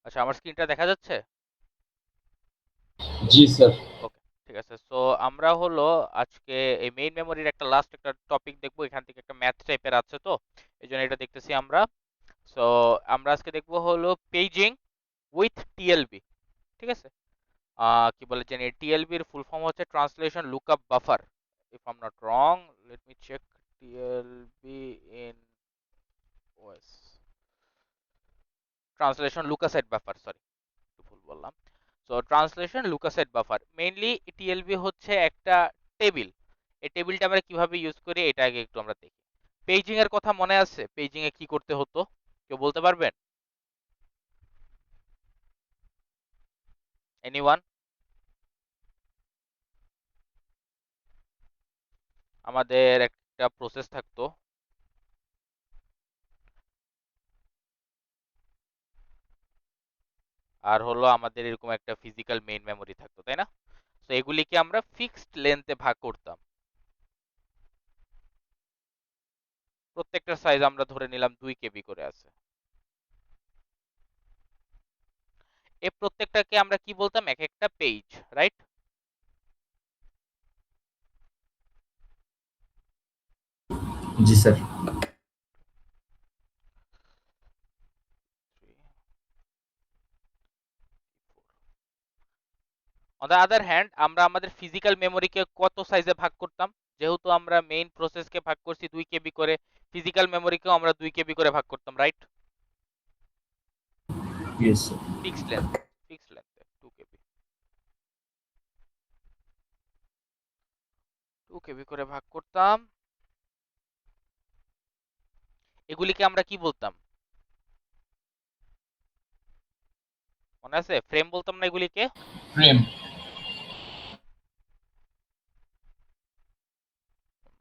আচ্ছা, আমার স্ক্রিনটা দেখা যাচ্ছে? জি স্যার। ওকে, ঠিক আছে। সো আমরা হলো আজকে এই মেইন মেমোরির একটা লাস্ট একটা টপিক দেখবো। এখান থেকে একটা ম্যাথ টাইপের আছে, তো এই জন্য এটা দেখতেছি আমরা। সো আমরা আজকে দেখবো হলো পেজিং উইথ টিএলবি। ঠিক আছে। কি বলে জানি, টিএলবি এর ফুল ফর্ম হচ্ছে translation lookup buffer, if I am not wrong. Let me check. TLB in OS, translation lookaside buffer, sorry, একটু ভুল বললাম। So translation lookaside buffer, mainly TLB হচ্ছে একটা টেবিল। এই টেবিলটা আমরা কিভাবে ইউজ করি এটা আগে একটু আমরা দেখি। পেজিং এর কথা মনে আছে? পেজিং এ কি করতে হতো, কেউ বলতে পারবেন? এনিওয়ান? আমাদের একটা প্রসেস থাকতো, আর হলো আমাদের এরকম একটা ফিজিক্যাল মেইন মেমোরি থাকতো, তাই না? তো এগুলিকে আমরা ফিক্সড লেন্থে ভাগ করতাম। প্রত্যেকটার সাইজ আমরা ধরে নিলাম 2 কেবি করে আছে। এই প্রত্যেকটাকে আমরা কি বলতাম? এক একটা page, right? G sir. On the other hand, আমরা আমাদের ফিজিক্যাল মেমোরিকে কত সাইজে ভাগ করতাম? যেহেতু আমরা মেইন প্রসেসকে ভাগ করছি 2 কেবি করে, ফিজিক্যাল মেমোরিকেও আমরা 2 কেবি করে ভাগ করতাম, right? Yes sir. Fixed length, fixed লেন্থে 2 কেবি, 2 কেবি করে ভাগ করতাম। এগুলিকে আমরা কি বলতাম মনে আছে? ফ্রেম বলতাম না এগুলিকে? প্রেম।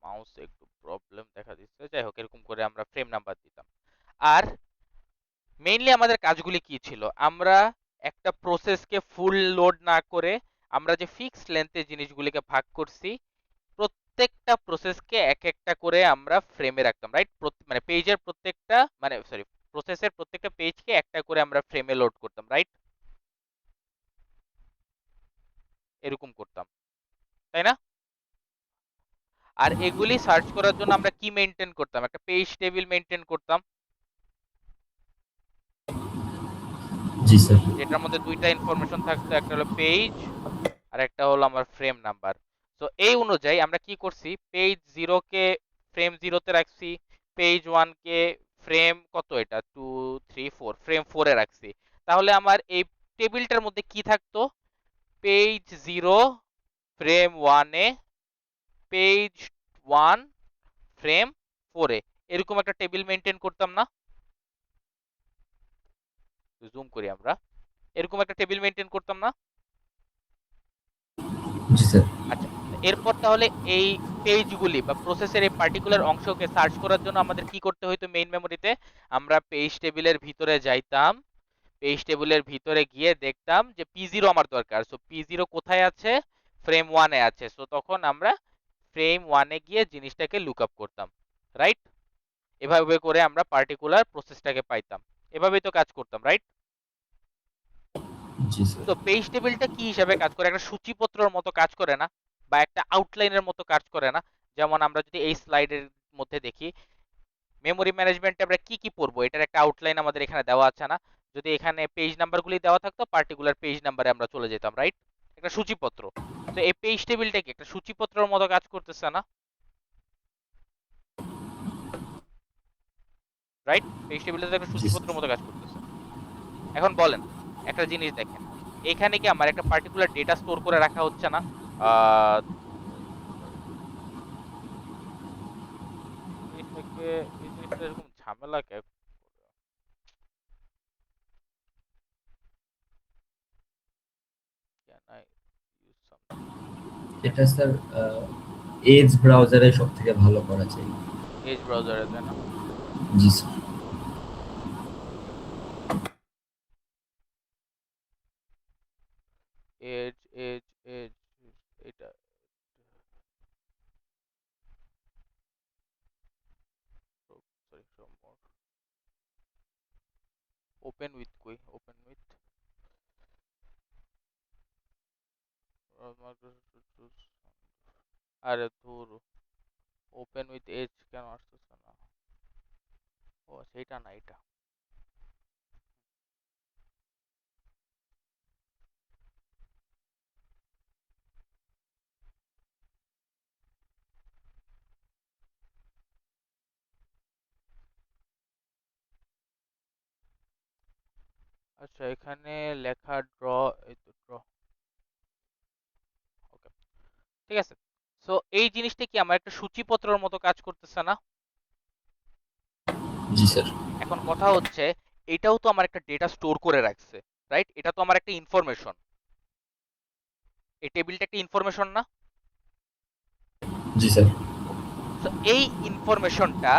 মাউসে একটু প্রবলেম দেখা দিচ্ছে, যাই হোক, এরকম করে আমরা ফ্রেম নাম্বার দিতাম। আর মেইনলি আমাদের কাজগুলি কি ছিল? আমরা একটা প্রসেসকে ফুল লোড না করে আমরা যে ফিক্সড লেন্থে জিনিসগুলিকে ভাগ করছি, প্রত্যেকটা প্রসেসকে এক একটা করে আমরা ফ্রেমে রাখতাম, রাইট? মানে পেজের প্রত্যেকটা, মানে সরি, প্রসেসের প্রত্যেকটা পেজকে একটা করে আমরা ফ্রেমে লোড করতাম, রাইট? এরকম করতাম, তাই না? আর এগুলি সার্চ করার জন্য আমরা কি মেনটেন করতাম? একটা পেজ টেবিল মেনটেন করতাম, জি স্যার। যেটার মধ্যে দুইটা ইনফরমেশন থাকতো, একটা হলো পেজ আর একটা হলো আমার ফ্রেম নাম্বার। তো এই অনুযায়ী আমরা কি করছি, পেজ জিরোকে ফ্রেম জিরোতে রাখছি, পেজ ওয়ানকে ফ্রেম কত, এটা 2 3 4, ফ্রেম ফোরে রাখছি। তাহলে আমার এই টেবিলটার মধ্যে কি থাকতো? পেজ জিরো ফ্রেম ওয়ানে, পেজ ওয়ান ফ্রেম ফোরে, এরকম একটা টেবিল মেনটেন করতাম না? জুম করি আমরা, এরকম একটা টেবিল মেনটেন করতাম না? জি স্যার। আচ্ছা, এরপর তাহলে এই পেজগুলি বা প্রসেসের এই পার্টিকুলার অংশকে সার্চ করার জন্য আমাদের কি করতে হইতো মেইন মেমোরিতে? আমরা পেজ টেবিলের ভিতরে যাইতাম, পেজ টেবিলের ভিতরে গিয়ে দেখতাম যে পি জিরো আমার দরকার, সো পি জিরো কোথায় আছে? ফ্রেম ওয়ানে আছে, সো তখন আমরা ফ্রেম ওয়ানে গিয়ে জিনিসটাকে লুক আপ করতাম, রাইট? এভাবে করে আমরা পার্টিকুলার প্রসেসটাকে পাইতাম। এভাবেই তো কাজ করতাম, রাইট? জি স্যার। তো পেজ টেবিলটা কি হিসাবে কাজ করে? একটা সূচিপত্রের মতো কাজ করে না? বা একটা আউটলাইনের মতো কাজ করে না? যেমন আমরা যদি এই স্লাইডের মধ্যে দেখি, মেমোরি ম্যানেজমেন্টে আমরা কি কি পড়বো, এটার একটা আউটলাইন আমাদের এখানে দেওয়া আছে না? যদি এখানে পেজ নাম্বারগুলি দেওয়া থাকতো, পার্টিকুলার পেজ নাম্বারে আমরা চলে যেতাম, রাইট? একটা সূচিপত্র। তো এই পেজ টেবিলটা কি একটা সূচিপত্রের মতো কাজ করতেছে না? রাইট? পেজ টেবিলটা তো একটা জি সূচিপত্রের স্যার। মতো কাজ করতেছে। এখন বলেন, একটা জিনিস দেখেন, এখানে কি আমার একটা পার্টিকুলার ডেটা স্টোর করে রাখা হচ্ছে না? আহ জিনিসটাকে, এই জিনিসটা এরকম ঝামেলা কেন? Can I use something? এটা স্যার এজ ব্রাউজারে সব থেকে ভালো করা যায়। এজ ব্রাউজারে, তাই না? জি স্যার। এজ, এজ, এজ, এটা, সরি, ওপেন উইথ কই, ওপেন উইথ আরে ধুর, ওপেন উইথ এজ কেন আসতেছে না? ও সেইটা না, এটা। আচ্ছা, এখানে লেখা ড্র, এই তো ড্র। ওকে, ঠিক আছে। সো এই জিনিসটা কি আমার একটা সূচিপত্রের মতো কাজ করতেছে না? জি স্যার। এখন কথা হচ্ছে, এটাও তো আমার একটা ডেটা স্টোর করে রাখছে, রাইট? এটা তো আমার একটা ইনফরমেশন, এই টেবিলটা একটা ইনফরমেশন না? জি স্যার। ওকে, সো এই ইনফরমেশনটা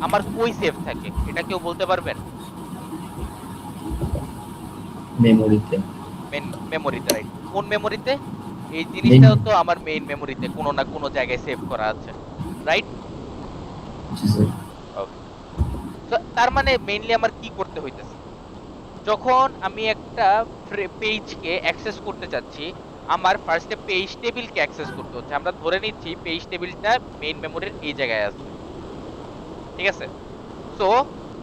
আমার কই সেভ থাকে, এটা কেউ বলতে পারবেন? মেমোরিতে। মেন মেমোরিতে, রাইট। কোন মেমোরিতে? এই মেইন। জিনিসটাও তো আমার মেইন মেমোরিতে কোনো না কোনো জায়গায় সেভ করা আছে, রাইট? জি স্যার। ওকে, তো তার মানে মেইনলি আমার কি করতে হইতেছে, যখন আমি একটা পেজকে অ্যাক্সেস করতে চাচ্ছি, আমার ফার্স্টে পেজ টেবিলকে অ্যাক্সেস করতে হচ্ছে। আমরা ধরে নিচ্ছি পেজ টেবিলটা মেইন মেমোরির এই জায়গায় আছে, ঠিক আছে? সো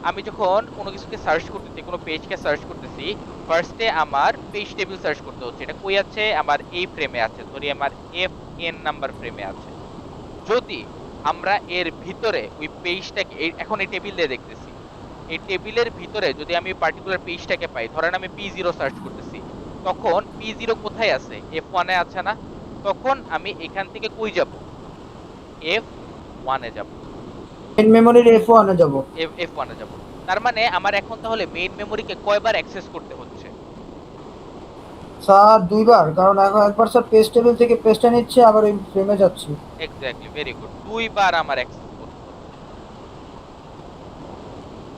আমি যখন কোনো কিছুকে সার্চ করতেছি, কোনো পেজকে সার্চ করতেছি, ফার্স্টে আমার পেজ টেবিল সার্চ করতে হচ্ছে। এটা কই আছে? আমার এই ফ্রেমে আছে, ধরি আমার এফ এন নাম্বার ফ্রেমে আছে। যদি আমরা এর ভিতরে ওই পেজটাকে, এখন এই টেবিল দিয়ে দেখতেছি, এই টেবিলের ভিতরে যদি আমি পার্টিকুলার পেজটাকে পাই, ধরেন আমি P0 সার্চ করতেছি, তখন P0 কোথায় আছে? F1 এ আছে না? তখন আমি এখান থেকে কই যাব? F1 এ যাব, মেইন মেমোরির F1 এ যাব। F1 এ যাব। তার মানে আমার এখন তাহলে মেইন মেমোরিকে কয়বার অ্যাক্সেস করতে হচ্ছে? স্যার দুইবার, কারণ এখন একবার স্যার পেজ টেবিল থেকে পেজটা নিচ্ছে আবার ওই ফ্রেমে যাচ্ছি। Exactly, very good. দুইবার আমার অ্যাক্সেস করতে হচ্ছে,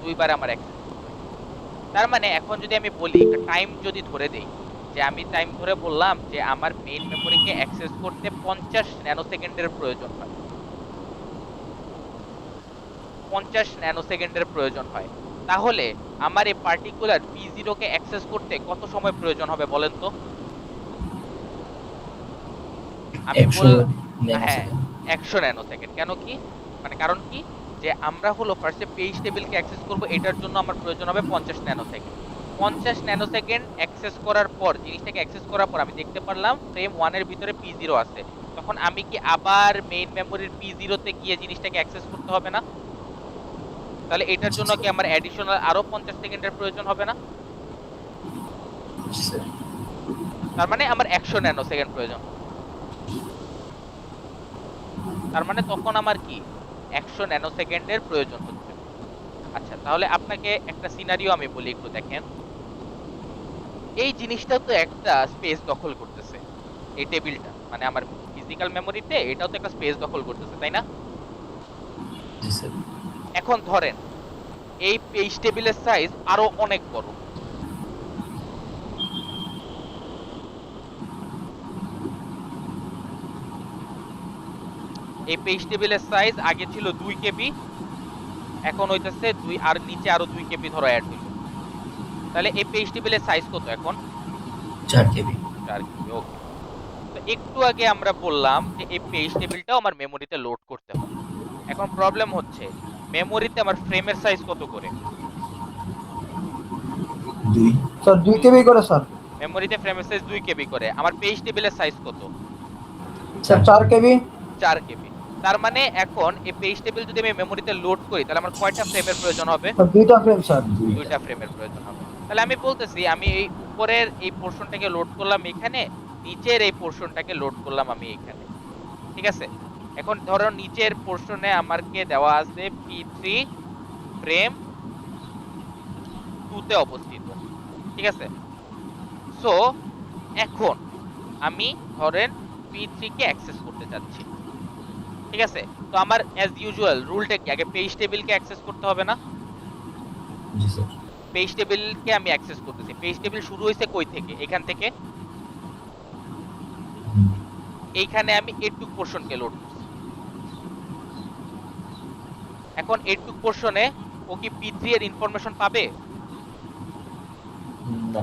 দুইবার আমার অ্যাক্সেস করতে হচ্ছে। তার মানে এখন যদি আমি বলি, একটা টাইম যদি ধরে দেই, যে আমি টাইম ধরে বললাম যে আমার মেইন মেমোরিকে অ্যাক্সেস করতে 50 ন্যানো সেকেন্ডের প্রয়োজন হয়, 50 ন্যানো সেকেন্ডের প্রয়োজন হয়, তাহলে আমার এই পার্টিকুলার P0 কে অ্যাক্সেস করতে কত সময় প্রয়োজন হবে বলেন তো? আমি 100 বল ন্যানো হ্যাঁ, সেকেন্ড। 100 nano second. কেন কি? মানে কারণ কি, যে আমরা হলো ফার্স্টে পেজ টেবিলকে অ্যাক্সেস করব, এটার জন্য আমার প্রয়োজন হবে 50 nano second. 50 nano second access করার পর, জিনিসটাকে অ্যাক্সেস করার পর আমি দেখতে পারলাম ফ্রেম 1 এর ভিতরে P0 আছে। তখন আমি কি আবার মেইন মেমোরির P0 তে গিয়ে জিনিসটাকে অ্যাক্সেস করতে হবে না? তাহলে এটার জি জন্য কি স্যার। আমার অ্যাডিশনাল আরো 50 সেকেন্ডের প্রয়োজন হবে না? জি স্যার। তার মানে আমার 100 ন্যানো সেকেন্ড প্রয়োজন হবে। তার মানে তখন আমার কি 100 ন্যানো সেকেন্ডের প্রয়োজন হচ্ছে। আচ্ছা, তাহলে আপনাকে একটা সিনারিও আমি বলি, একটু দেখেন। এই জিনিসটা তো একটা স্পেস দখল করতেছে, এই টেবিলটা, মানে আমার ফিজিক্যাল মেমোরিতে এটাও তো একটা স্পেস দখল করতেছে, তাই না? জি স্যার। এখন ধরেন এই পেজ টেবিলের সাইজ আরো অনেক বড়। এই পেজ টেবিলের সাইজ আগে ছিল 2 KB, এখন হইতেছে 2, আর নিচে আরো 2 KB ধরো অ্যাড হইলো। তাহলে এই পেজ টেবিলের সাইজ কত এখন? 4 কেবি। 4 KB। ওকে, তো একটু আগে আমরা বললাম যে এই পেজ টেবিলটাও আমার মেমোরিতে লোড করতে হবে। এখন প্রবলেম হচ্ছে, মেমোরিতে আমার ফ্রেমের সাইজ কত করে? 2। স্যার 2 দুই। কেবি করে স্যার। মেমোরিতে ফ্রেমের সাইজ 2 KB করে। আমার পেজ টেবিলের সাইজ কত? স্যার 4 4 কেবি। 4 KB। তার মানে এখন এই পেজ টেবিল যদি আমি মেমোরিতে লোড করি, তাহলে আমার কয়টা ফ্রেমের প্রয়োজন হবে? স্যার দুইটা ফ্রেম স্যার। 2টা। 2টা ফ্রেমের প্রয়োজন হবে। তাহলে আমি বলতেছি, আমি এই উপরের এই পোর্শনটাকে লোড করলাম এখানে, নিচের এই পোর্শনটাকে লোড করলাম আমি এখানে, ঠিক আছে? এখন ধরো নিচের পোর্শনে আমাকে দেওয়া আছে P3 ফ্রেম 2 তে অবস্থিত, ঠিক আছে? সো এখন আমি ধরেন P3 কে অ্যাক্সেস করতে চাচ্ছি, ঠিক আছে? তো আমার অ্যাজ ইউজুয়াল রুলটা কি, আগে পেজ টেবিলকে অ্যাক্সেস করতে হবে না? জি স্যার। পেজ টেবিলকে আমি অ্যাক্সেস করতেছি, পেজ টেবিল শুরু হইছে কই থেকে? এখান থেকে। হুম। এইখানে আমি এটুক পোর্শনকে লোড করছি। এখন এটুক পোর্শনে ও কি P3 এর ইনফরমেশন পাবে? না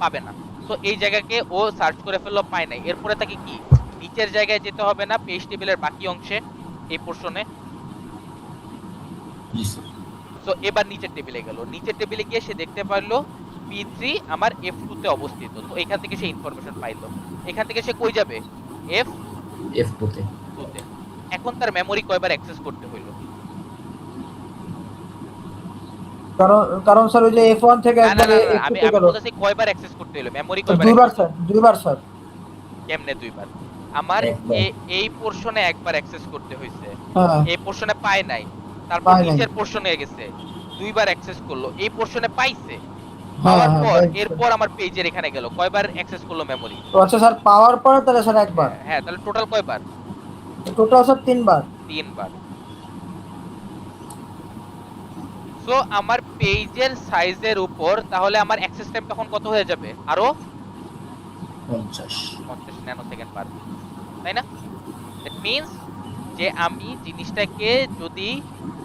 পাবে না। তো এই জায়গাকে ও সার্চ করে ফেললো, পায় নাই। এরপরে তাকে কি নিচের জায়গায় যেতে হবে না, পেজ টেবিলের বাকি অংশে, এই পোর্শনে। জি স্যার। সো এবার নিচের টেবিলে গেল, নিচের টেবিলে গিয়ে সে দেখতে পারলো P3 আমার F2 তে অবস্থিত। তো এখান থেকে সে ইনফরমেশন পাইলো। এখান থেকে সে কই যাবে? F2 তে। F2 তে। এখন তার মেমরি কয়বার অ্যাক্সেস করতে হইলো? কারণ কারণ স্যার ওই যে F1 থেকে না না একবারে না না, F2 আমি তে আমি গেল। বলতেছি কয়বার অ্যাক্সেস করতে হইলো, মেমরি স্যার কয়বার দুইবার অ্যাক্সেস? স্যার, দুইবার স্যার। কেমনে দুইবার? আমার একবার। এই পোর্শনে একবার অ্যাক্সেস করতে হইছে, হ্যাঁ, এই পোর্শনে পায় নাই। তারপর পায় নাই। নিচের পোর্শনে গেছে, দুইবার অ্যাক্সেস করলো, এই পোর্শনে পাইছে। হ্যাঁ পাওয়ার হ্যাঁ পর পাইছে। এরপর আমার পেজের এখানে গেল, কয়বার অ্যাক্সেস করলো মেমরি? তো আচ্ছা স্যার, পাওয়ার পর তাহলে স্যার একবার। হ্যাঁ, তাহলে টোটাল কয়বার? টোটাল স্যার তিনবার। 3 বার। সো আমার পেজের সাইজের উপর তাহলে আমার অ্যাক্সেস টাইম তখন কত হয়ে যাবে? আরো 50। 50 ন্যানো সেকেন্ড বাড়বে, তাই না? দ্যাট মিন্স যে আমি জিনিসটাকে যদি,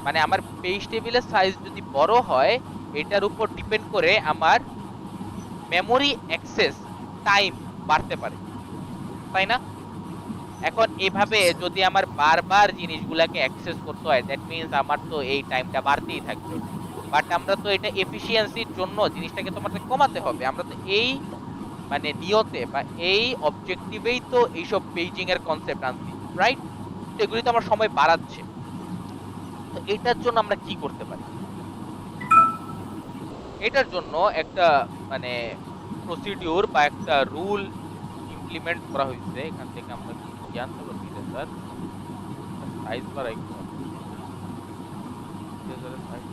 মানে আমার পেজ টেবিলের সাইজ যদি বড় হয়, এটার উপর ডিপেন্ড করে আমার মেমোরি অ্যাক্সেস টাইম বাড়তে পারে, তাই না? এখন এভাবে যদি আমার বারবার জিনিসগুলোকে অ্যাক্সেস করতে হয়, দ্যাট মিন্স আমার তো এই টাইমটা বাড়তেই থাকবে। বাট আমরা তো এটা এফিসিয়েন্সির জন্য জিনিসটাকে তো আমাদের কমাতে হবে। আমরা তো এই মানে নিয়তে বা এই অবজেক্টিভেই তো এইসব পেজিং এর কনসেপ্ট আনছি, রাইট? তো এগুলি তো আমার সময় বাড়াচ্ছে। তো এটার জন্য আমরা কি করতে পারি? এটার জন্য একটা মানে প্রসিডিউর বা একটা রুল ইমপ্লিমেন্ট করা হয়েছে। এখান থেকে আমরা কি জানতে পারছি যে স্যার সাইজ বাড়াই কি হবে? ইউজারের size।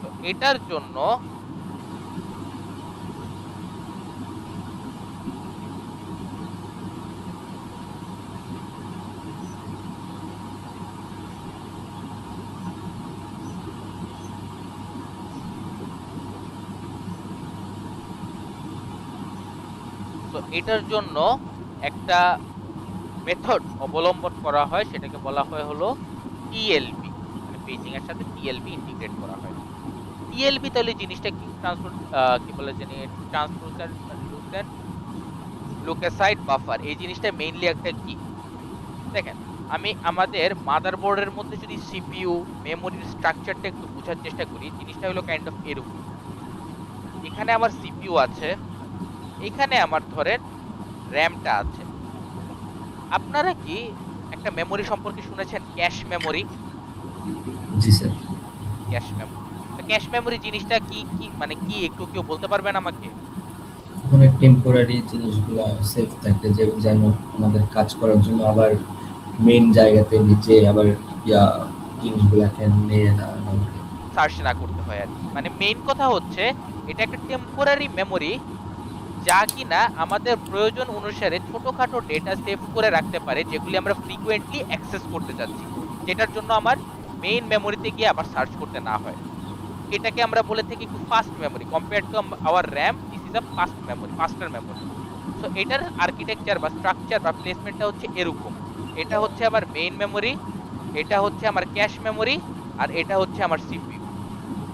তো এটার জন্য একটা মেথড অবলম্বন করা হয়, সেটাকে বলা হয় হলো টিএলবি। মানে পেজিং এর সাথে টিএলবি ইন্টিগ্রেট করা হয়। টিএলবি তাহলে জিনিসটা কি? ট্রান্সফার, কি বলে জানি, ট্রান্সলুসেন্ট লুকেসাইড বাফার। এই জিনিসটা মেইনলি একটা কি, দেখেন, আমি আমাদের মাদারবোর্ডের মধ্যে যদি সিপিইউ মেমোরির স্ট্রাকচারটা একটু বোঝার চেষ্টা করি, জিনিসটা হলো কাইন্ড অফ এরকম। এখানে আমার সিপিইউ আছে, এখানে আমার ধরেন র্যামটা আছে। আপনারা কি একটা মেমোরি সম্পর্কে শুনেছেন, ক্যাশ মেমোরি? জি sir. Cache memory, cache memory জিনিসটা কি কি মানে কি একটু কেউ বলতে পারবেন আমাকে? ওখানে টেম্পোরারি জিনিসগুলো সেভ থাকে, যে যেন আমাদের কাজ করার জন্য আবার মেইন জায়গাতে নিচে আবার ইয়া জিনিসগুলোকে নিয়ে না আমাকে। সার্চ না করতে হয় আর কি। মানে মেইন কথা হচ্ছে এটা একটা টেম্পোরারি মেমোরি, যা কিনা আমাদের প্রয়োজন অনুসারে ছোটখাটো ডেটা সেভ করে রাখতে পারে, যেগুলি আমরা ফ্রিকোয়েন্টলি অ্যাক্সেস করতে চাচ্ছি, যেটার জন্য আমার মেইন মেমোরিতে গিয়ে আবার সার্চ করতে না হয়। এটাকে আমরা বলে থাকি একটু fast memory compare to our RAM. This is a fast memory, ফাস্টার memory. So এটার আর্কিটেকচার বা স্ট্রাকচার বা প্লেসমেন্টটা হচ্ছে এরকম। এটা হচ্ছে আমার মেইন মেমোরি, এটা হচ্ছে আমার ক্যাশ মেমোরি, আর এটা হচ্ছে আমার সিপিইউ।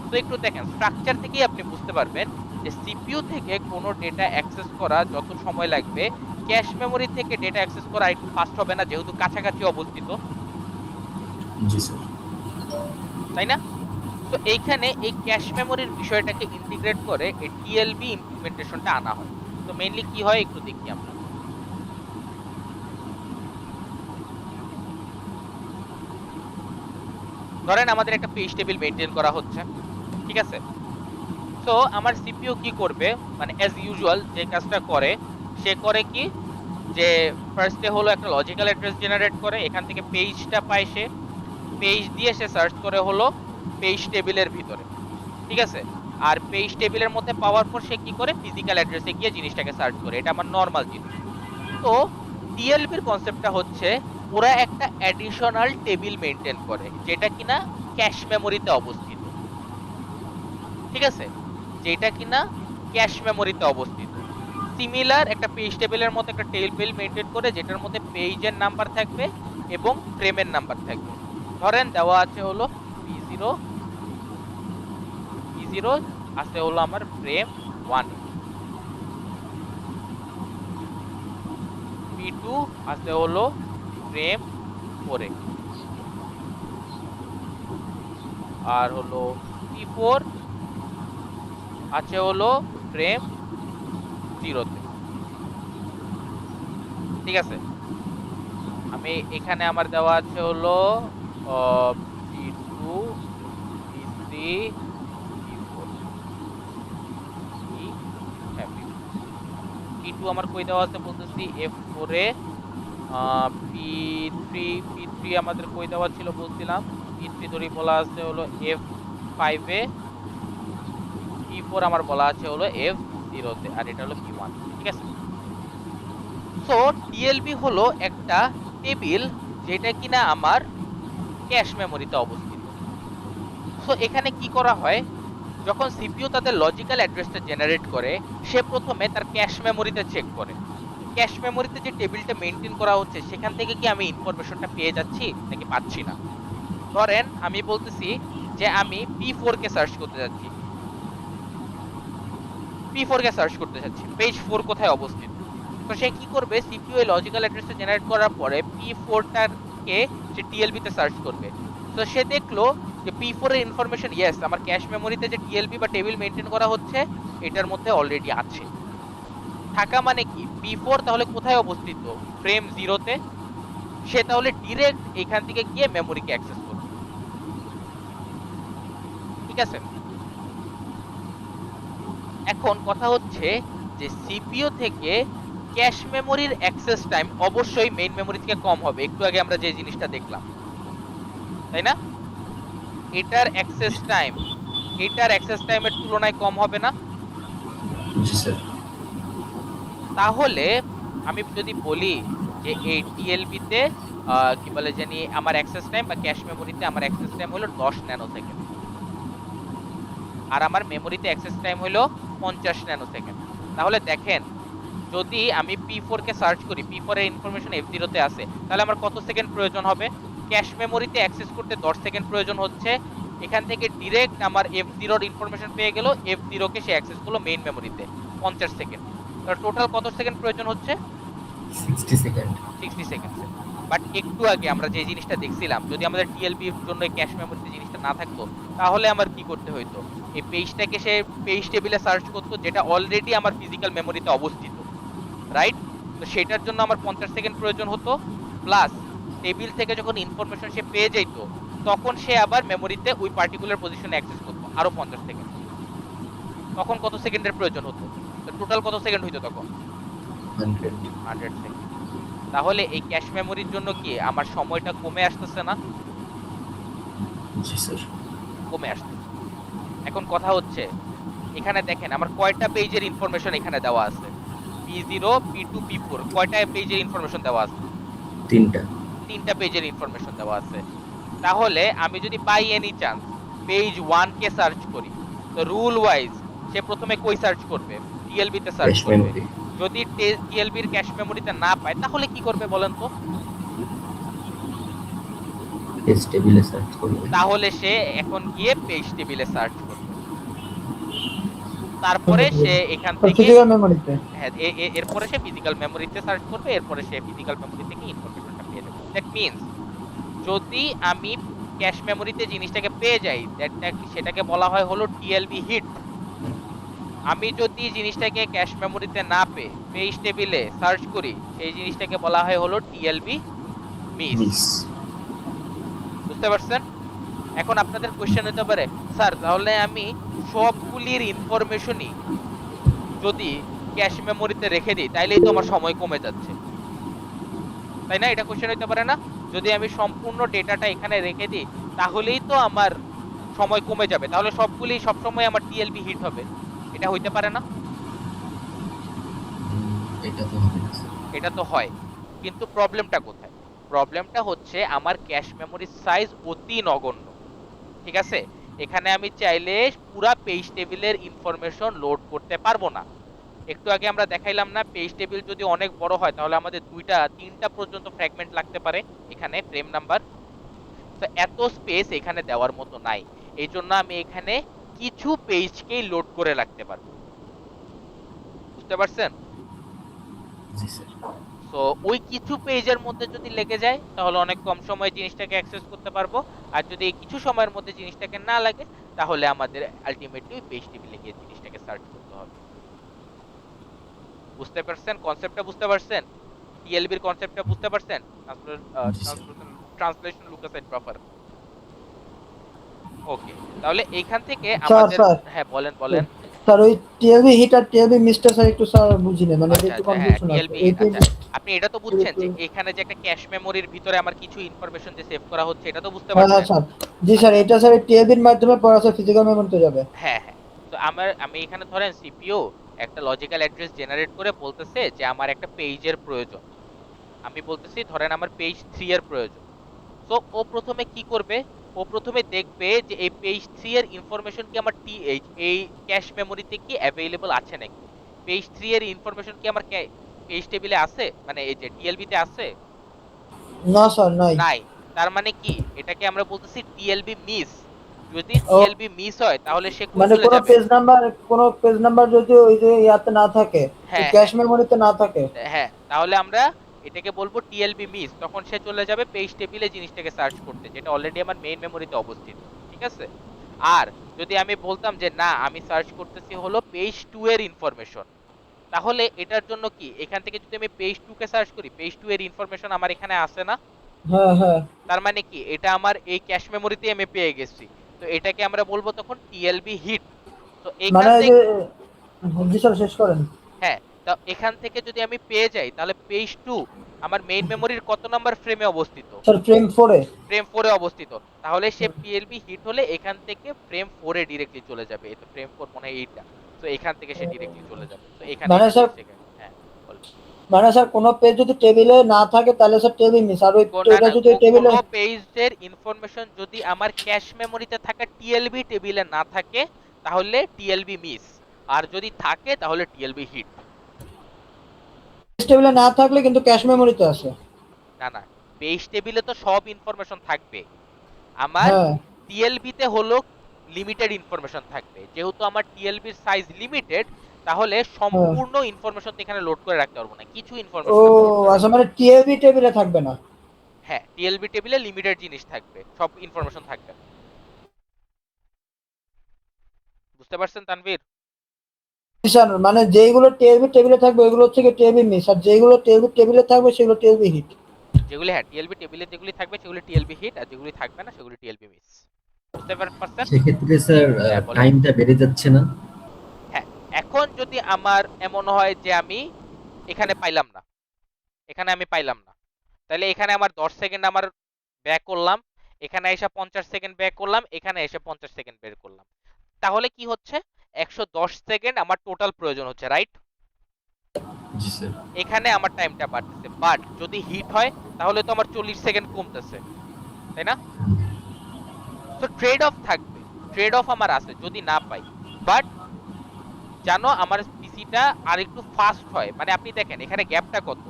তো একটু দেখেন, স্ট্রাকচার থেকেই আপনি বুঝতে পারবেন যে সিপিইউ থেকে কোনো ডেটা অ্যাক্সেস করা যত সময় লাগবে, ক্যাশ মেমোরি থেকে ডেটা অ্যাক্সেস করা একটু ফাস্ট হবে না, যেহেতু কাছাকাছি অবস্থিত, জি স্যার। তাই না? তো এইখানে এই ক্যাশ মেমোরির বিষয়টাকে ইন্টিগ্রেট করে এই টিএলবি ইমপ্লিমেন্টেশনটা আনা হয়। তো মেইনলি কি হয় একটু দেখি আমরা। ধরেন আমাদের একটা পেজ টেবিল মেইনটেইন করা হচ্ছে, ঠিক আছে? সো আমার সিপিইউ কি করবে, মানে অ্যাজ ইউজুয়াল যে কাজটা করে, সে করে কি, যে ফার্স্টে হলো একটা লজিক্যাল অ্যাড্রেস জেনারেট করে, এখান থেকে পেজটা পায়, সে পেজ দিয়ে সে সার্চ করে হলো পেজ টেবিলের ভিতরে, ঠিক আছে? আর পেজ টেবিলের মধ্যে পাওয়ার পর সে কি করে, ফিজিক্যাল অ্যাড্রেসে গিয়ে জিনিসটাকে সার্চ করে। এটা আমার নর্মাল জিনিস। তো টিএলবির কনসেপ্টটা হচ্ছে ওরা একটা অ্যাডিশনাল টেবিল মেইনটেইন করে, যেটা কিনা ক্যাশ মেমোরিতে অবস্থিত, ঠিক আছে? যেটা কিনা ক্যাশ মেমোরিতে অবস্থিত। সিমিলার একটা পেজ টেবিলের মতো একটা টেবিল মেইনটেইন করে, যেটার মধ্যে পেজের নাম্বার থাকবে এবং ফ্রেমের নাম্বার থাকবে। ধরেন দেওয়া আছে হলো P0 P0 আছে হলো আমার ফ্রেম 1 এ, P2 আছে হলো ফ্রেম 4 এ, আর হলো P4 আছে হলো ফ্রেম 0 তে। ঠিক আছে, আমি এখানে আমার দেওয়া আছে হলো P2 P3 P4 হ্যাঁ P4 P2 আমার কই দেওয়া আছে বলতেছি F4 এ, P3 আমাদের কই দেওয়া ছিল বলছিলাম, P3 ধরি বলা আছে হলো F5 এ, P4 আমার বলা আছে হলো F0 তে, আর এটা হলো P1। ঠিক আছে, সো টিএলবি হলো একটা টেবিল যেটা কিনা আমার ক্যাশ মেমোরিতে অবস্থিত। সো এখানে কি করা হয়, যখন সিপিইউ তাদের লজিক্যাল অ্যাড্রেসটা জেনারেট করে, সে প্রথমে তার ক্যাশ মেমোরিতে চেক করে ক্যাশ মেমোরিতে যে টেবিলটা মেনটেন করা হচ্ছে সেখান থেকে কি আমি ইনফরমেশনটা পেয়ে যাচ্ছি নাকি পাচ্ছি না। ধরেন আমি বলতেছি যে আমি P4 কে সার্চ করতে যাচ্ছি, P4 কে সার্চ করতে যাচ্ছি, পেজ 4 কোথায় অবস্থিত। তো সে কি করবে, সিপিইউ এর লজিক্যাল অ্যাড্রেসটা জেনারেট করার পরে P4 টাকে সে টিএলবি তে সার্চ করবে। তো সে দেখলো যে P4 এর ইনফরমেশন ইয়েস আমার ক্যাশ মেমোরিতে যে টিএলবি বা টেবিল মেনটেন করা হচ্ছে এটার মধ্যে অলরেডি আছে। থাকা মানে কি, P4 তাহলে কোথায় অবস্থিত, ফ্রেম 0 তে। সে তাহলে ডিরেক্ট এখান থেকে গিয়ে মেমোরিকে অ্যাক্সেস করবে। ঠিক আছে, এখন কথা হচ্ছে যে সিপিইউ থেকে ক্যাশ মেমোরির অ্যাক্সেস টাইম অবশ্যই মেইন মেমোরি থেকে কম হবে, একটু আগে আমরা যে জিনিসটা দেখলাম, তাই না? এটার অ্যাক্সেস টাইমের তুলনায় কম হবে না? জি স্যার। তাহলে আমি যদি বলি যে এই টিএলবি তে কি বলে জানি আমার অ্যাক্সেস টাইম বা ক্যাশ মেমোরিতে আমার অ্যাক্সেস টাইম হলো 10 ন্যানো সেকেন্ড, আর আমার মেমোরিতে অ্যাক্সেস টাইম হলো 50 ন্যানো সেকেন্ড। তাহলে দেখেন, যদি আমি P4 কে সার্চ করি, P4 এর ইনফরমেশন F0 তে আছে, তাহলে আমার কত সেকেন্ড প্রয়োজন হবে? ক্যাশ মেমোরিতে অ্যাক্সেস করতে 10 সেকেন্ড প্রয়োজন হচ্ছে, এখান থেকে ডিরেক্ট আমার F0 এর ইনফরমেশন পেয়ে গেল, F0 কে সে অ্যাক্সেস করলো মেইন মেমোরিতে 50 সেকেন্ড। তাহলে টোটাল কত সেকেন্ড প্রয়োজন হচ্ছে? 60 সেকেন্ড। 60 সেকেন্ডস। বাট একটু আগে আমরা যে জিনিসটা দেখছিলাম, যদি আমাদের টিএলবি এর জন্য ক্যাশ মেমোরিতে জিনিসটা না থাকতো, তাহলে আমার কি করতে হতো, এই পেজটাকে সে পেজ টেবিলে সার্চ করতো যেটা অলরেডি আমার ফিজিক্যাল মেমোরিতে অবস্থিত, রাইট? তো সেটার জন্য আমার 50 সেকেন্ড প্রয়োজন হতো, প্লাস টেবিল থেকে যখন ইনফরমেশন সে পেয়ে যেত তখন সে আবার মেমোরিতে ওই পার্টিকুলার পজিশনে অ্যাক্সেস করতো আরো 50 সেকেন্ড। তখন কত সেকেন্ডের প্রয়োজন হতো? টোটাল কত সেকেন্ড হইতো তখন? 100। 100 সেকেন্ড। তাহলে এই ক্যাশ মেমোরির জন্য কি আমার সময়টা কমে আসতেছে না? জি স্যার। কমে আসতেছে। এখন কথা হচ্ছে, এখানে দেখেন আমার কয়টা পেজের ইনফরমেশন এখানে দেওয়া আছে, P0 P2 P4 কয়টা পেজের ইনফরমেশন দেওয়া আছে? 3টা। 3টা পেজের ইনফরমেশন দেওয়া আছে। তাহলে আমি যদি বাই এনি চান্স পেজ 1 কে সার্চ করি, তো রুল ওয়াইজ সে প্রথমে কই সার্চ করবে? টিএলবি তে সার্চ ক্যাশ করবে। মেমোরি। যদি টিএলবি এর ক্যাশ মেমোরিতে না পায় তাহলে কি করবে বলেন তো? পেজ টেবিলে সার্চ করবে। তাহলে সে এখন গিয়ে পেজ টেবিলে সার্চ করবে, তারপরে সে এখান থেকে ফিজিক্যাল মেমোরিতে। হ্যাঁ এরপরে সে ফিজিক্যাল মেমোরিতে সার্চ করবে, এরপরে সে ফিজিক্যাল মেমোরি থেকে ইনফরমেশনটা পেয়ে যাবে। দ্যাট মিন্স যদি আমি ক্যাশ মেমোরিতে জিনিসটাকে পেয়ে যাই, সেটাকে বলা হয় হলো টিএলবি হিট। আমি যদি জিনিসটাকে ক্যাশ মেমোরিতে না পেয়ে পেজ টেবিলে সার্চ করি, সেই জিনিসটাকে বলা হয় হলো টিএলবি মিস। মিস। বুঝতে পারছেন? এখন আপনাদের কোশ্চেন হতে পারে, স্যার তাহলে আমি সবগুলির ইনফরমেশনই যদি ক্যাশ মেমোরিতে রেখে দিই তাইলেই তো আমার সময় কমে যাচ্ছে, তাই না? এটা কোশ্চেন হতে পারে না? যদি আমি সম্পূর্ণ ডেটাটা এখানে রেখে দিই তাহলেই তো আমার সময় কমে যাবে, তাহলে সবগুলি সবসময় আমার টিএলবি হিট হবে, এটা হইতে পারে না? এটা তো হবে না স্যার। এটা তো হয়, কিন্তু প্রবলেমটা কোথায়? প্রবলেমটা হচ্ছে আমার ক্যাশ মেমোরির সাইজ অতি নগণ্য। ঠিক আছে, এখানে আমি চাইলে পুরা পেজ টেবিলের ইনফরমেশন লোড করতে পারবো না। একটু আগে আমরা দেখাইলাম না, পেজ টেবিল যদি অনেক বড় হয় তাহলে আমাদের 2টা 3টা পর্যন্ত ফ্র্যাগমেন্ট লাগতে পারে এখানে ফ্রেম নাম্বার। তো এত স্পেস এখানে দেওয়ার মতো নাই, এই জন্য আমি এখানে কিছু পেজকেই লোড করে রাখতে পারবো। বুঝতে পারছেন? জি স্যার। সো ওই কিছু পেজের মধ্যে যদি লেগে যায় তাহলে অনেক কম সময়ে জিনিসটাকে অ্যাক্সেস করতে পারবো। আর যদি এই কিছু সময়ের মধ্যে জিনিসটাকে না লাগে তাহলে আমাদের আলটিমেটলি ওই পেজ টেবিলে গিয়ে জিনিসটাকে সার্চ করতে হবে। বুঝতে পারছেন কনসেপ্টটা? বুঝতে পারছেন টিএলবির কনসেপ্টটা? বুঝতে পারছেন? জি sir. Translation lookaside and proper. Okay, তাহলে এইখান থেকে স্যার আমাদের, স্যার হ্যাঁ বলেন বলেন। স্যার ওই টিএলবি হিট আর টিএলবি মিস্টার স্যার একটু স্যার বুঝিনি, মানে এটা আচ্ছা একটু আচ্ছা, হ্যাঁ কনফিউশন আছে টিএলবি এই হিট, আচ্ছা টিএলবি আপনি এটা তো বুঝছেন একটু। যে এখানে যে একটা ক্যাশ মেমোরির ভিতরে আমার কিছু ইনফরমেশন যে সেভ করা হচ্ছে, এটা তো বুঝতে হ্যাঁ হ্যাঁ পারছেন? স্যার, জি স্যার, আচ্ছা, এটা স্যার টিএলবির মাধ্যমে পড়া স্যার ফিজিক্যাল মেমোরিতে যাবে। হ্যাঁ হ্যাঁ। তো আমি এখানে ধরেন সিপিইউ একটা লজিক্যাল অ্যাড্রেস জেনারেট করে বলতেছে যে আমার একটা পেজের প্রয়োজন। আমি বলতেছি ধরেন আমার পেজ 3 এর প্রয়োজন। সো ও প্রথমে কি করবে, ও প্রথমে দেখবে যে এই পেজ 3 এর ইনফরমেশন কি আমার এই ক্যাশ মেমোরিতে কি অ্যাভেলেবল আছে নাকি। পেজ 3 এর ইনফরমেশন কি আমার পেজ টেবিলে আছে, মানে এই যে টিএলবি তে আছে? না স্যার নাই। নাই। তার মানে কি এটাকে আমরা বলতেছি টিএলবি মিস। যদি ও টিএলবি মিস হয় তাহলে সে কই মানে চলে যাবে? কোনো পেজ নাম্বার যদি ওই যে ইয়াতে না থাকে, হ্যাঁ ক্যাশ হ্যাঁ মেমোরিতে না থাকে। হ্যাঁ, তাহলে আমরা এটাকে বলবো টিএলবি মিস। তখন সে চলে যাবে পেজ টেবিলে জিনিসটাকে সার্চ করতে, যেটা অলরেডি আমার মেইন মেমোরিতে অবস্থিত। ঠিক আছে? আর যদি আমি বলতাম যে না আমি সার্চ করতেছি হলো পেজ 2 এর ইনফরমেশন, তাহলে এটার জন্য কি এখান থেকে যদি আমি পেজ 2 কে সার্চ করি, পেজ 2 এর ইনফরমেশন আমার এখানে আসে না? হ্যাঁ হ্যাঁ, তার মানে কি এটা আমার এই ক্যাশ মেমোরিতে আমি পেয়ে গেছি। তো এটাকে আমরা বলবো তখন টিএলবি হিট। তো এখান মানে এই যে, থেকে, জি স্যার শেষ করেন। হ্যাঁ, তা এখান থেকে যদি আমি পেয়ে যাই তাহলে পেজ 2 আমার মেইন মেমোরির কত নাম্বার ফ্রেমে অবস্থিত? স্যার ফ্রেম 4-এ। ফ্রেম 4 এ অবস্থিত। তাহলে সে পিএলবি হিট হলে এখান থেকে ফ্রেম 4 এ ডিরেক্টলি চলে যাবে। এই তো ফ্রেম 4 মনে হয় এইটা। তো এখান থেকে সে ডিরেক্টলি চলে যাবে। তো এখানে মানে এটা স্যার, লিখছে এখানে। হ্যাঁ বল। মানে স্যার কোনো পেজ যদি টেবিলে না থাকে তাহলে স্যার টেবিল মিস, আর ওই না এটা না, যদি টেবিলে। কোন পেজের ইনফরমেশন যদি আমার ক্যাশ মেমোরিতে থাকা টিএলবি টেবিলে না থাকে তাহলে টিএলবি মিস। আর যদি থাকে তাহলে টিএলবি হিট। টেবিলে না থাকলে কিন্তু ক্যাশ মেমোরিতে আছে। না না, পেজ টেবিলে তো সব ইনফরমেশন থাকবে। আমার হ্যাঁ টিএলবি তে হলো লিমিটেড ইনফরমেশন থাকবে। যেহেতু আমার টিএলবি এর সাইজ লিমিটেড, তাহলে হ্যাঁ। সম্পূর্ণ ইনফরমেশন তো এখানে লোড করে রাখতে পারবো না, কিছু ও ইনফরমেশন আমি লোড করে আচ্ছা, রাখবো। মানে টিএবি টেবিলে থাকবে না। হ্যাঁ, টিএলবি টেবিলে লিমিটেড জিনিস থাকবে, সব ইনফরমেশন থাকবে না। বুঝতে পারছেন তানভীর? জি স্যার, মানে যেইগুলো টিএবি টেবিলে থাকবে ওইগুলো হচ্ছে কি টিএবি মিস, আর যেগুলো টিএবি টেবিলে থাকবে সেগুলো টিএবি হিট। যেগুলি, হ্যাঁ টিএলবি টেবিলে যেগুলি থাকবে সেগুলি টিএলবি হিট, আর যেগুলি থাকবে না সেগুলি টিএলবি মিস। বুঝতে পারছেন? সেক্ষেত্রে স্যার হ্যাঁ বলেন। টাইমটা বেড়ে যাচ্ছে না? হ্যাঁ, এখন যদি আমার এমন হয় যে আমি এখানে পাইলাম না, এখানে আমি পাইলাম না, তাহলে এখানে আমার 10 সেকেন্ড আমার ব্যাক করলাম, এখানে এসে 50 সেকেন্ড ব্যাক করলাম, এখানে এসে 50 সেকেন্ড বের করলাম, তাহলে কি হচ্ছে 110 সেকেন্ড আমার টোটাল প্রয়োজন হচ্ছে, রাইট? জি স্যার। এখানে আমার টাইমটা বাড়তেছে, বাট যদি হিট হয় তাহলে তো আমার 40 সেকেন্ড কমতেছে, তাই না? তো ট্রেড অফ থাকবে, ট্রেড অফ আমার আছে যদি না পাই। বাট জানো আমার পিসিটা আর একটু ফাস্ট হয়, মানে আপনি দেখেন এখানে গ্যাপটা কত,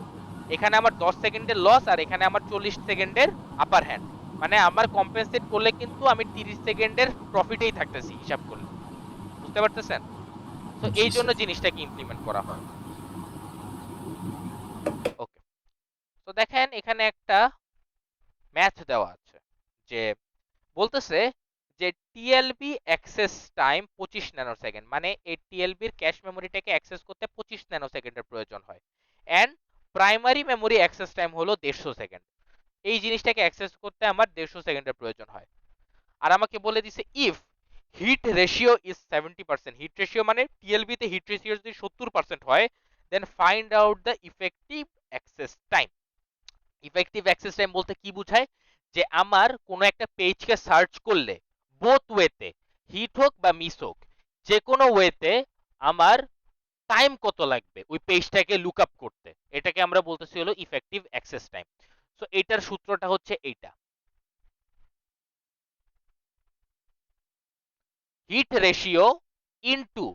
এখানে আমার 10 সেকেন্ডের লস আর এখানে আমার 40 সেকেন্ডের আপার হ্যান্ড। মানে আমার কম্পেনসেট করলে কিন্তু আমি 30 সেকেন্ডের প্রফিটেই থাকতেছি হিসাব করলে। বুঝতে পারতেছেন? তো জি এই জন্য স্যার। জিনিসটাকে ইমপ্লিমেন্ট করা হয়। ওকে, তো দেখেন এখানে একটা ম্যাথ দেওয়া আছে, যে বলতেছে যে টিএলবি অ্যাক্সেস টাইম 25 ন্যানো সেকেন্ড, মানে এই টিএলবির ক্যাশ মেমোরিটাকে অ্যাক্সেস করতে 25 ন্যানো সেকেন্ডের প্রয়োজন হয়। And primary memory access time হলো 150 সেকেন্ড। এই জিনিসটাকে অ্যাক্সেস করতে আমার 150 সেকেন্ডের প্রয়োজন হয়। আর আমাকে বলে দিছে if hit ratio is 70%, hit ratio মানে টিএলবি তে হিট রেশিও যদি 70% হয়, then find out the effective access time. Effective access time বলতে কি বোঝায়, যে আমার কোনো একটা পেজকে সার্চ করলে বোথ ওয়েতে, হিট হোক বা মিস হোক, যে কোনো ওয়েতে আমার টাইম কত লাগবে ওই পেজটাকে লুক আপ করতে, এটাকে আমরা বলতেছি হলো ইফেক্টিভ অ্যাক্সেস টাইম। সো এটার সূত্রটা হচ্ছে এইটা, হিট রেশিও ইনটু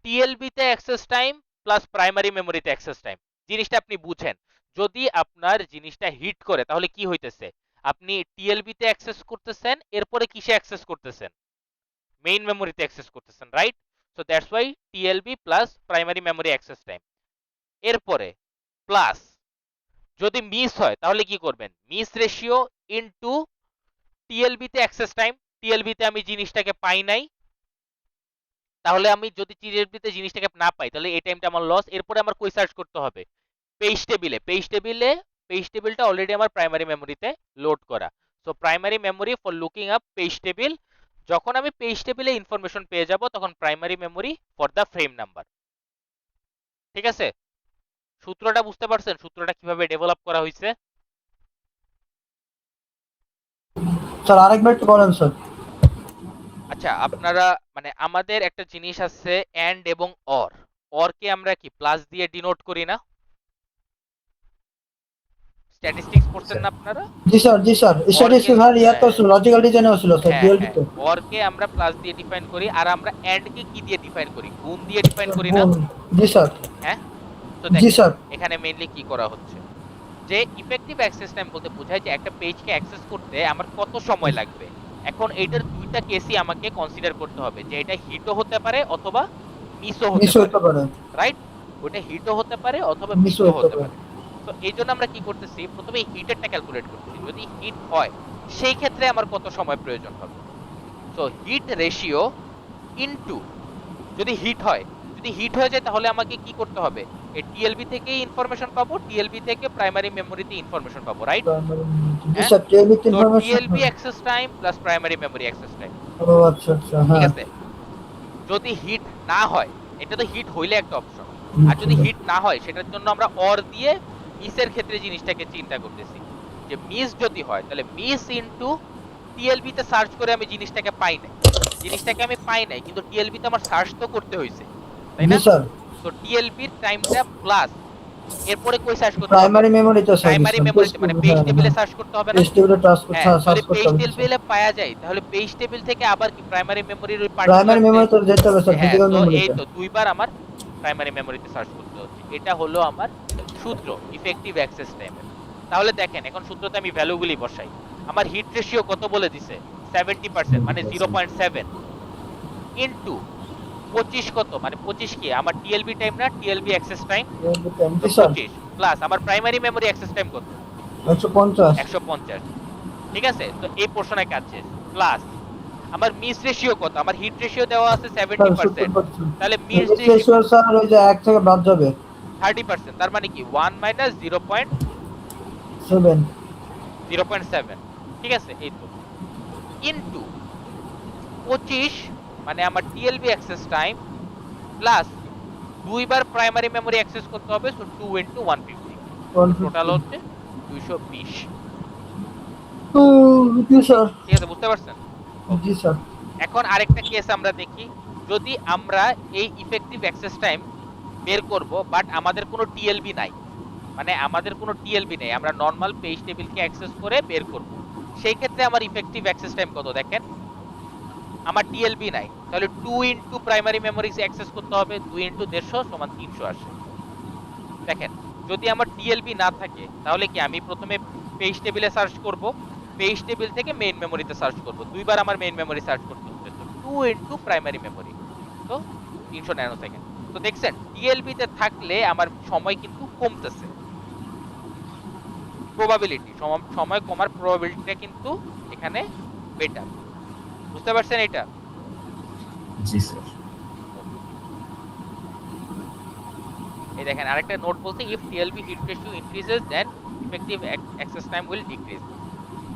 টিএলবি তে অ্যাক্সেস টাইম প্লাস প্রাইমারি মেমোরিতে অ্যাক্সেস টাইম। জিনিসটা আপনি বুঝেন, যদি আপনার জিনিসটা হিট করে তাহলে কি হইতেছে, আপনি টিএলবি তে অ্যাক্সেস করতেছেন, এরপরে কিসে অ্যাক্সেস করতেছেন? মেইন মেমোরিতে অ্যাক্সেস করতেছেন, right? So that's why TLB plus primary memory access time. এরপরে প্লাস যদি মিস হয় তাহলে কি করবেন? মিস রেশিও ইনটু টিএলবি তে অ্যাক্সেস টাইম। টিএলবি তে আমি জিনিসটাকে পাই নাই, তাহলে আমি যদি টিএলবি তে জিনিসটাকে না পাই তাহলে এই টাইমটা আমার লস। এরপরে আমার কই সার্চ করতে হবে? পেজ টেবিলে। পেজ টেবিলটা অলরেডি আমার প্রাইমারি মেমোরিতে লোড করা। So primary memory for looking up page table. যখন আমি পেজ টেবিলে ইনফরমেশন পেয়ে যাব তখন primary memory for the frame number. ঠিক আছে? সূত্রটা বুঝতে পারছেন? সূত্রটা কিভাবে ডেভেলপ করা হয়েছে? স্যার আরেকবার একটু বলেন স্যার। আচ্ছা, আপনারা মানে আমাদের একটা জিনিস আছে এন্ড এবং অর। অরকে আমরা কি প্লাস দিয়ে ডিনোট করি না? স্ট্যাটিস্টিক্স পড়ছেন স্যার না আপনারা? জি স্যার, জি স্যার, অরকে, স্ট্যাটিস্টিক্স আর ইয়াতে হ্যাঁ ছিল, লজিক্যাল ডিজাইনেও ছিল স্যার, হ্যাঁ ডিএলডি হ্যাঁ, তে। অরকে আমরা প্লাস দিয়ে ডিফাইন করি, আর আমরা এন্ড কে কি দিয়ে ডিফাইন করি? গুণ দিয়ে ডিফাইন করি না? জি স্যার, হ্যাঁ। তো জি দেখেন স্যার। এখানে মেইনলি কি করা হচ্ছে, যে ইফেক্টিভ অ্যাক্সেস টাইম বলতে বোঝায় যে একটা পেজকে অ্যাক্সেস করতে আমার কত সময় লাগবে। এখন এইটার দুইটা কেসই আমাকে কনসিডার করতে হবে, যে এটা হিটও হতে পারে অথবা মিসও হতে মিশও পারে, হতে পারে, রাইট? ওটা হিটও হতে পারে অথবা মিশও মিসও হতে হতে পারে। পারে। তো এই জন্য আমরা কি করতেছি, প্রথমে হিটেরটা ক্যালকুলেট করতেছি। যদি হিট হয় সেই ক্ষেত্রে আমার কত সময় প্রয়োজন হবে। সো হিট রেশিও ইনটু, যদি হিট হয়, যদি হিট হয়ে যায় তাহলে আমাকে কি করতে হবে? এই টিএলবি থেকেই ইনফরমেশন পাবো, টিএলবি থেকে প্রাইমারি মেমোরিতে ইনফরমেশন পাবো, রাইট? জি হ্যাঁ। Sir, TLB so information. TLB access time plus primary memory access time. ও আচ্ছা আচ্ছা, ঠিক হ্যাঁ। আছে? যদি হিট না হয়, এটা তো হিট হইলে একটা অপশন, আর যদি হিট না হয় সেটার জন্য আমরা অর দিয়ে মিসের ক্ষেত্রে জিনিসটাকে চিন্তা করতেছি, যে মিস যদি হয় তাহলে মিস ইনটু টিএলবি তে সার্চ করে আমি জিনিসটাকে পাই নাই, জিনিসটাকে আমি পাই নাই কিন্তু টিএলবি তে আমার সার্চ তো করতে হইছে, তাই জি না? স্যার, তো টিএলবি এর টাইমটা প্লাস এরপরে কই সার্চ করতে হবে? প্রাইমারি মেমোরিতে স্যার, প্রাইমারি মেমোরিতে, মানে পেজ হ্যাঁ টেবিলে হ্যাঁ, সার্চ করতে হবে না? পেজ টেবিলে হ্যাঁ, সার্চ যদি করতে পেজ হবে স্যার। টেবিলে পাওয়া যায় তাহলে পেজ টেবিল থেকে আবার কি প্রাইমারি মেমোরির ওই প্রাইমারি পার্টিকুলার, মেমোরিতে যেতে হবে স্যার, হ্যাঁ, ফিজিক্যাল তো এই মেমোরিতে। তো দুইবার আমার প্রাইমারি মেমোরিতে সার্চ করতে হচ্ছে। এটা হলো আমার সূত্র ইফেক্টিভ অ্যাক্সেস টাইমের। তাহলে দেখেন এখন সূত্রতে আমি ভ্যালুগুলি বসাই। আমার হিট রেশিও কত বলে দিছে? 70%, মানে 0.7 ইনটু 25 কত, মানে 25 কি আমার টিএলবি টাইম না, টিএলবি অ্যাক্সেস টাইম। তো জি স্যার, 25 প্লাস আমার প্রাইমারি মেমোরি অ্যাক্সেস টাইম কত? 150। 150। ঠিক আছে, তো এই পোর্শনে কাজ শেষ। প্লাস আমার মিস রেশিও কত? আমার হিট রেশিও দেওয়া আছে স্যার 70%, 70%। তাহলে miss miss ratio ratio sir ওই যে 1 থেকে বাদ যাবে, 30%, তার মানে কি 1 মাইনাস 7। 0.7। ঠিক আছে, এই তো ইনটু 25, মানে আমার টিএলবি অ্যাক্সেস টাইম প্লাস দুইবার প্রাইমারি মেমোরি অ্যাক্সেস করতে হবে, সো 2 ইনটু 150, টোটাল 150। হচ্ছে 220। জি স্যার, ঠিক আছে, বুঝতে পারছেন? জি স্যার। এখন আরেকটা কেস আমরা দেখি। যদি আমরা এই ইফেক্টিভ অ্যাক্সেস টাইম বের করব বাট আমাদের কোনো টিএলবি নাই, মানে আমাদের কোনো টিএলবি নেই, আমরা নরমাল পেজ টেবিলকে অ্যাক্সেস করে বের করব, সেই ক্ষেত্রে আমার ইফেক্টিভ অ্যাক্সেস টাইম কত দেখেন? আমার টিএলবি নাই, তাহলে 2 ইনটু প্রাইমারি মেমোরিজ অ্যাক্সেস করতে হবে, 2 ইনটু 150 সমান 300 আসে। দেখেন যদি আমার টিএলবি না থাকে তাহলে কি আমি প্রথমে পেজ টেবিলে সার্চ করব, পেজ টেবিল থেকে মেইন মেমোরিতে সার্চ করব, দুইবার আমার মেইন মেমোরি সার্চ করতে হচ্ছে। তো 2 ইনটু প্রাইমারি মেমোরি, তো 300 ন্যানো সেকেন্ড। তো দেখছেন টিএলবি তে থাকলে আমার সময় কিন্তু কমতেছে, প্রবাবিলিটি, সময় কমার প্রবাবিলিটিটা কিন্তু এখানে বেটার। বুঝতে পারছেন এটা? জি স্যার। এই দেখেন আরেকটা নোট বলছে, if TLB hit ratio increases then effective access time will decrease.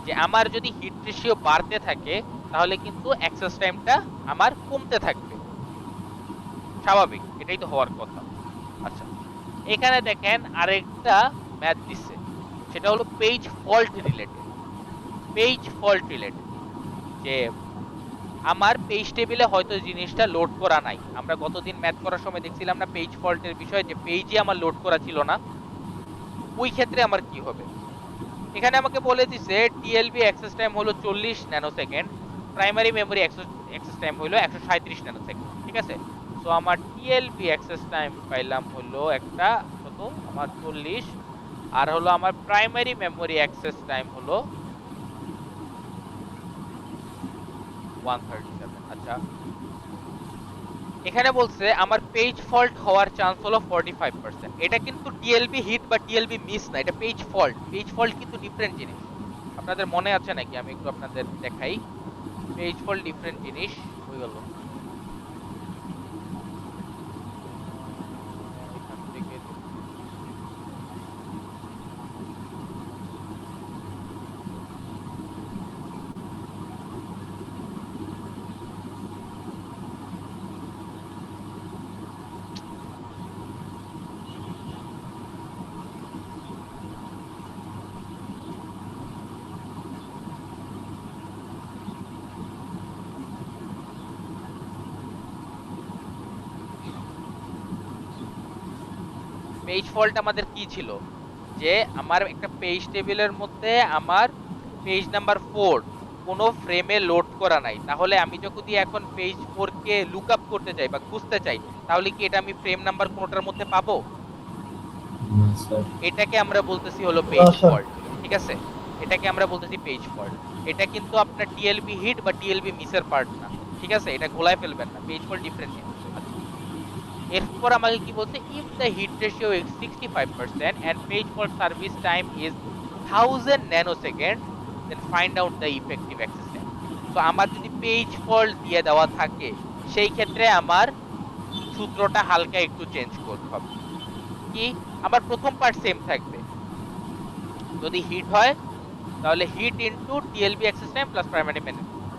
যে আমার যদি হিট রেশিও বাড়তে থাকে তাহলে কিন্তু অ্যাক্সেস টাইমটা আমার কমতে থাকবে, স্বাভাবিক, এটাই তো হওয়ার কথা। আচ্ছা, এখানে দেখেন আরেকটা ম্যাথ দিচ্ছে, সেটা হলো page fault related. Page fault related, যে আমার পেজ টেবিলে হয়তো জিনিসটা লোড করা নাই, আমরা গতদিন ম্যাথ করার সময় দেখছিলাম না পেজ ফল্টের বিষয়ে, যে পেজে আমার লোড করা ছিল না, ওই ক্ষেত্রে আমার কি হবে? এখানে আমাকে বলে দিছে টিএলবি অ্যাক্সেস টাইম হলো 40 nano second, primary memory access time হলো 137 ন্যানো সেকেন্ড। ঠিক আছে, তো আমার টিএলবি অ্যাক্সেস টাইম পাইলাম হলো একটা কত, আমার 40, আর হলো আমার প্রাইমারি মেমোরি অ্যাক্সেস টাইম হলো 137। আচ্ছা, এখানে বলছে আমার পেজ ফল্ট হওয়ার চান্স হলো 45%। এটা কিন্তু টিএলবি হিট বা টিএলবি মিস না, এটা পেজ ফল্ট। পেজ ফল্ট কিন্তু ডিফারেন্ট জিনিস। আপনাদের মনে আছে নাকি? আমি একটু আপনাদের দেখাই। পেজ ফল্ট ডিফারেন্ট জিনিস। হয়ে গেল এখান থেকে দেখি। পেজ ফল্ট আমাদের কি ছিল? যে আমার একটা পেজ টেবিলের মধ্যে আমার পেজ নাম্বার 4 কোনো ফ্রেমে লোড করা নাই, তাহলে আমি যদি এখন পেজ 4 কে লুক আপ করতে চাই বা খুঁজতে চাই, তাহলে কি এটা আমি ফ্রেম নাম্বার কোনোটার মধ্যে পাবো? না স্যার। এটাকে আমরা বলতেছি হলো না পেজ স্যার। ফল্ট। ঠিক আছে, এটাকে আমরা বলতেছি পেজ ফল্ট। এটা কিন্তু আপনার টিএলবি হিট বা টিএলবি মিসের পার্ট না। ঠিক আছে, এটা গোলায় ফেলবেন না, পেজ ফল্ট ডিফারেন্ট জিনিস। আচ্ছা, এরপর আমাকে কি বলছে, if the hit ratio is 65% and page fault service time is 1000 nanosecond, then find out the effective access time. তো আমার যদি পেজ ফল্ট দিয়ে দেওয়া থাকে, সেই ক্ষেত্রে আমার সূত্রটা হালকা একটু চেঞ্জ করতে হবে। কি? আমার প্রথম পার্ট সেম থাকবে। যদি হিট হয় তাহলে hit into TLB access time plus primary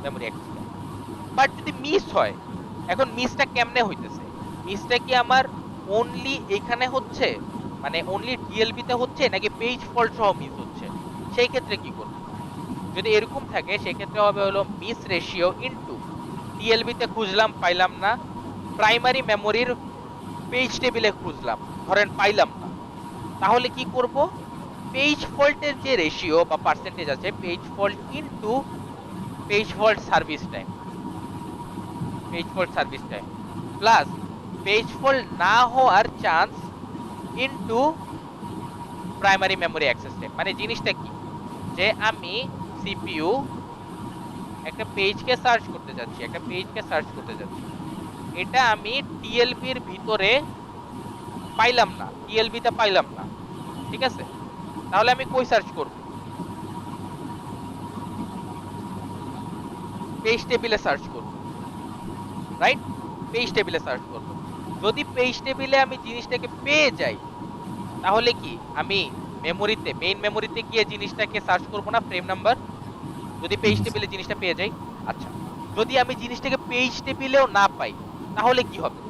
memory access time. But যদি মিস হয়, এখন মিসটা কেমনে হইতেছে? মিসটা কি আমার অনলি এখানে হচ্ছে, মানে অনলি টিএলবি তে হচ্ছে, নাকি পেজ ফল্ট সহ মিস হচ্ছে? সেই ক্ষেত্রে কি করব? যদি এরকম থাকে সেই ক্ষেত্রে হবে হলো মিস রেশিও ইনটু টিএলবি তে খুঁজলাম পাইলাম না, প্রাইমারি মেমোরির পেজ টেবিলে খুঁজলাম, ধরেন পাইলাম না, তাহলে কি করব? পেজ ফল্টের যে রেশিও বা পার্সেন্টেজ আছে, page fault into page fault service time, page fault service time plus page fault না হওয়ার chance into primary memory access time. মানে জিনিসটা কি, যে আমি সিপিইউ একটা পেজকে সার্চ করতে যাচ্ছি, এটা আমি টিএলবি এর ভিতরে পাইলাম না, টিএলবি তে পাইলাম না। ঠিক আছে, তাহলে আমি কই সার্চ করব? পেজ টেবিলে সার্চ করব, রাইট? পেজ টেবিলে সার্চ করব। যদি পেজ টেবিলে আমি জিনিসটাকে পেয়ে যাই, তাহলে কি আমি মেমোরিতে, মেইন মেমোরিতে গিয়ে জিনিসটাকে সার্চ করব না ফ্রেম নাম্বার? যদি পেজ টেবিলে জিনিসটা পেয়ে যাই। আচ্ছা, যদি আমি জিনিসটাকে পেজ টেবিলেও না পাই, তাহলে কি হবে?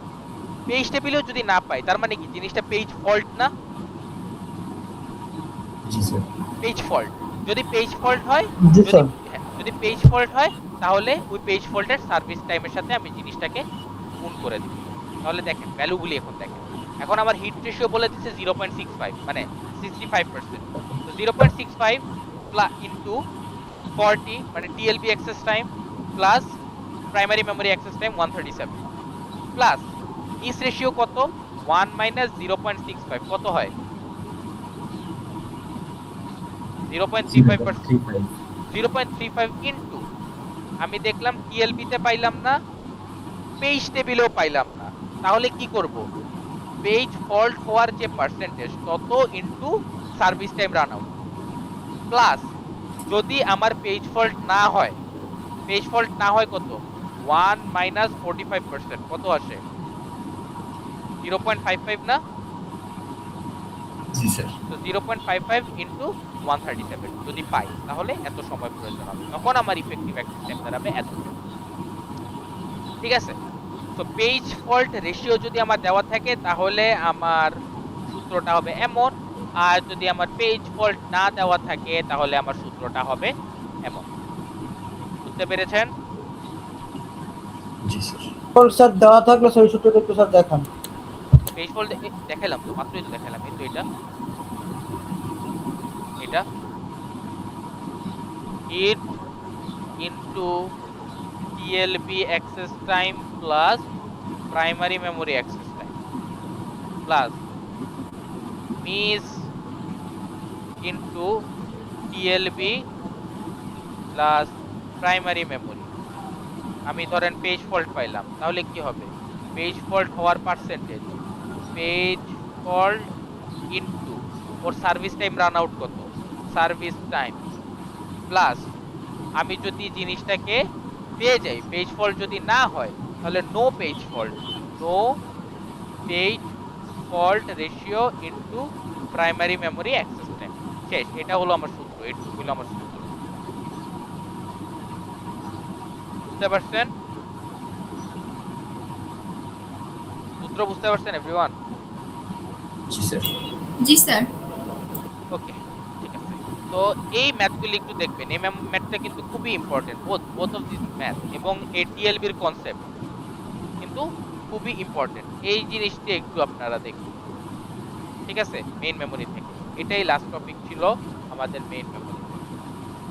পেজ টেবিলেও যদি না পাই, তার মানে কি জিনিসটা পেজ ফল্ট না? জি স্যার। Page fault. যদি পেজ ফল্ট হয়, জি যদি স্যার। হ্যাঁ, যদি পেজ ফল্ট হয়, তাহলে ওই পেজ ফল্টের সার্ভিস টাইমের সাথে আমি জিনিসটাকে গুণ করে দিব। তাহলে দেখেন ভ্যালুগুলি এখন দেখেন। এখন আমার হিট রেশিও বলে দিচ্ছে 0.65, মানে 65%। তো 0.65 ইনটু 40, মানে TLB access time plus primary memory access time 137 plus miss ratio কত? 1 মাইনাস 0.65 কত হয়? 0.35%। 0.35। 0.35 ইনটু আমি দেখলাম টিএলবি তে পাইলাম না, পেজ টেবিলেও পাইলাম না, তাহলে কি করব? পেজ ফল্ট হওয়ার যে পার্সেন্টেজ তত into service time run out plus, যদি আমার পেজ ফল্ট না হয়, পেজ ফল্ট না হয় কত? 1 মাইনাস 45%, কত আসে? 0.55 না? জি স্যার। তো 0.55 ইনটু 137 যদি পাই, তাহলে এত সময় প্রয়োজন হবে, তখন আমার ইফেক্টিভ অ্যাক্সেস টাইম দাঁড়াবে এত। ঠিক আছে, তো পেজ ফল্ট রেশিও যদি আমার দেওয়া থাকে, তাহলে আমার সূত্রটা হবে এমন। আর যদি আমার পেজ ফল্ট না দেওয়া থাকে, তাহলে আমার সূত্রটা হবে এমন। বুঝতে পেরেছেন? জি স্যার। স্যার দেওয়া থাকলে সেই সূত্রটা একটু স্যার দেখান। পেজ ফল্ট দেখালাম তো, মাত্রই তো দেখালাম, এই তো এটা, এটা hit into TLB access time plus primary memory access time plus miss into TLB plus primary memory. আমি ধরেন পেজ ফল্ট পাইলাম, তাহলে কি হবে? পেজ ফল্ট হওয়ার পার্সেন্টেজ, পেজ ফল্ট ইনটু ওর সার্ভিস টাইম রান আউট কত, সার্ভিস টাইম প্লাস আমি যদি জিনিসটাকে পেয়ে যাই, পেজ ফল্ট যদি না হয় তাহলে no page fault, no page fault ratio into primary memory access time. শেষ। এটা হলো আমার সূত্র, এটুকু হলো আমার সূত্র। বুঝতে পারছেন? সূত্র বুঝতে পারছেন এভরিওয়ান? জি স্যার। জি স্যার। ওকে, ঠিক আছে। তো এই ম্যাথগুলি একটু দেখবেন, এই ম্যাথটা কিন্তু খুবই important, both of this math এবং এই টিএলবির কনসেপ্ট কিন্তু খুবই ইম্পর্টেন্ট। এই জিনিসটি একটু আপনারা দেখুন, ঠিক আছে, মেইন মেমোরি থেকে। এটাই লাস্ট টপিক ছিল আমাদের মেইন মেমোরি থেকে।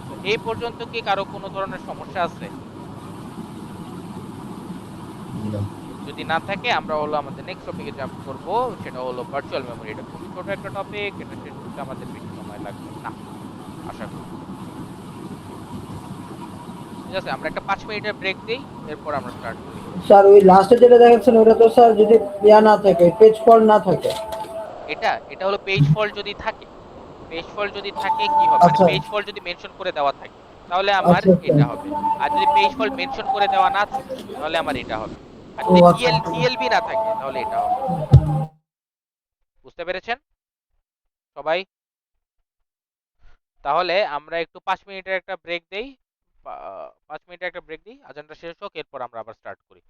তো এই পর্যন্ত কি কারো কোনো ধরনের সমস্যা আছে? না। যদি না থাকে আমরা হলো আমাদের নেক্সট টপিকে জাম্প করব, সেটা হলো ভার্চুয়াল মেমোরি। এটা খুবই ছোট একটা টপিক, এটা শেষ করতে আমাদের বেশি সময় লাগবে না আশা করি। ঠিক আছে, আমরা একটা 5 মিনিটের ব্রেক দিই, এরপর আমরা স্টার্ট করি। স্যার ওই লাস্টে যেটা দেখাচ্ছেন ওটা তো স্যার যদি ইয়া না থাকে, পেজ ফল্ট না থাকে। এটা হলো পেজ ফল্ট যদি থাকে, পেজ ফল্ট যদি থাকে কি হবে, মানে আচ্ছা পেজ ফল্ট যদি মেনশন করে দেওয়া থাকে তাহলে আমার আচ্ছা আচ্ছা। এটা হবে। আর যদি পেজ ফল্ট মেনশন করে দেওয়া না থাকে তাহলে আমার এটা হবে। আর ও যদি আচ্ছা। টিএলবি না থাকে তাহলে এটা হবে। বুঝতে পেরেছেন সবাই? তাহলে আমরা একটু 5 মিনিটের একটা ব্রেক দেই, 5 মিনিটের একটা ব্রেক দিই, আজানটা শেষ হোক, এরপর আমরা আবার স্টার্ট করি।